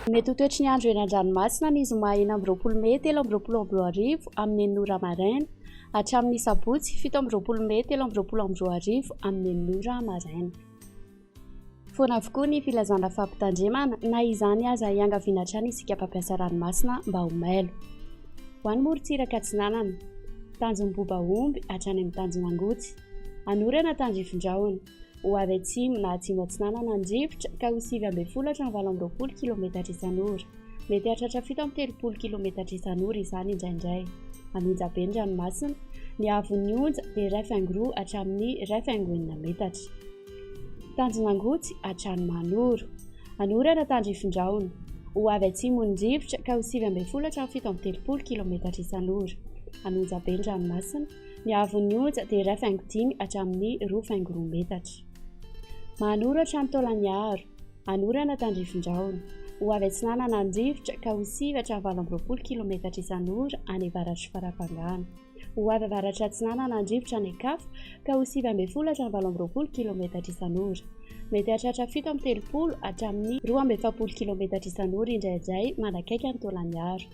Mety ho toetry ny andro eny an-dranomasina ny zoma 9 Mey 2024 amin'ny enora maraina hatramin'ny sabotsy 17 Mey 2024 amin'ny enora maraina. Foana avokoa ny filazana fampitandremana na izany aza iangaviana hatrany isika mpampiasa ranomasina mba ho mailo. Ho an'ny morontsiraka atsinanana, tanjom-boba omby hatrany amin'ny tanjon'angotsy, anorana tandrifindrahona, ho avy atsimo na atsimo atsinanana andrivotra ka ho 920 km isan'ora, mety hahatratra 730 km isan'ora izany indraindray. Anonjabe ny ranomasina, ny havon'ny onja dia 2.5 hatramin'ny 2.9 metatra. Tanjon'angotsy hatrany manoro, anorana tandrifindrahona, ho avy atsimo ny rivotra ka ho 970 km isan'ora. Anonjabe ny ranomasina, ny havon'ny onja dia 2.5 hatramin'ny 2.4 metatra. Manoro hatrany Taolagnaro, anorana tandrifindrahona, ho avy atsinanana ny rivotra ka ho 720 km isan'ora any avaratry farafangana, ho avy avaratra atsinanana ny rivotra any Ankafo ka ho 720 km isan'ora, mety hahatratra 730 hatramin'ny 270 km isan'ora indraindray manakaiky ny Taolagnaro.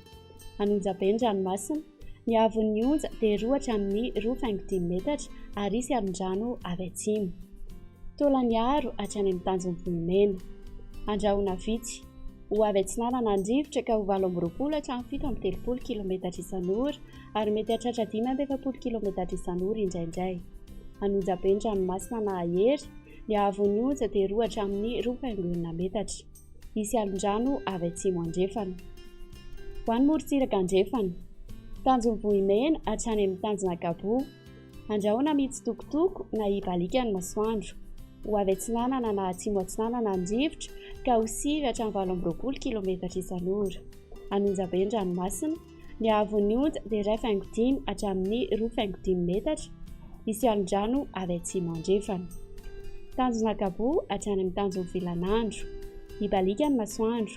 Anonjabe ny ranomasina, ny havon'ny onja dia 2 hatramin'ny 2.5 metatra ary isy alon-drano avy atsimo. Taolagnaro hatrany amin'ny tanjom-bohimena, andrahona vitsy, ho avy atsinanana ny rivotra ka ho 20 hatramin'ny 730 km isan'ora ary mety hahatratra 570 km isan'ora indraindray. Anonjabe ny ranomasina na ahery, ny havon'ny onja dia 2 hatramin'ny 2.9 metatra, isy alon-drano avy atsimo andrefana. Ho an'ny morontsiraka andrefana, tanjom-bohimena hatrany amin'ny tanjon'Agabo, andrahona mitsitokotoko na ibalika ny masoandro, ho avy atsinanana na atsimo atsinanana ny rivotra ka ho 720 km isan'ora. Anonjabe ny ranomasina, ny havon'ny onja dia 2.5 hatramin'ny 2.5 metatra, isy alon-drano avy atsimo andrefana. Tanjon'Agabo hatrany amin'ny tanjon'ny Vilanandro, ibalika ny masoandro,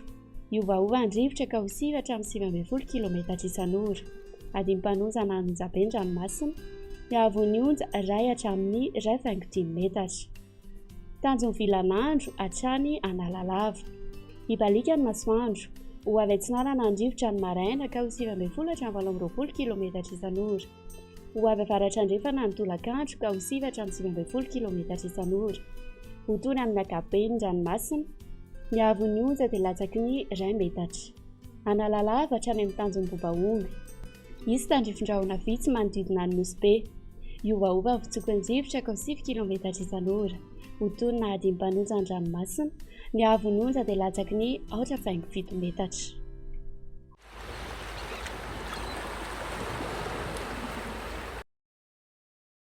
iovaova ny rivotra ka ho 770 km isan'ora. Adim-panonjana anonjabe ny ranomasina, ny havon'ny onja 2 hatramin'ny 2.5 metatra. Tanjon'ny Vilanandro hatrany Analalava, ibalika ny masoandro, ho avy atsinanana ny rivotra ny maraina ka ho 720 km isan'ora, ho avy avaratra andrefana ny tolakandro ka ho 770 km isan'ora. Ho tony amin'ny ankapobeny ny ranomasina, ny havon'ny onja dia latsaky ny 1 metatra. Analalava hatrany amin'ny tanjom-boba omby, isy tandrifindrahona vitsy manodidina ny Nosy, iovaova ny fitsokon'ny rivotra ka ho 10 km isan'ora. Ho tony na adim-panonja ny ranomasina, ny havon'ny onja dia latsaky ny 8.7 metatra.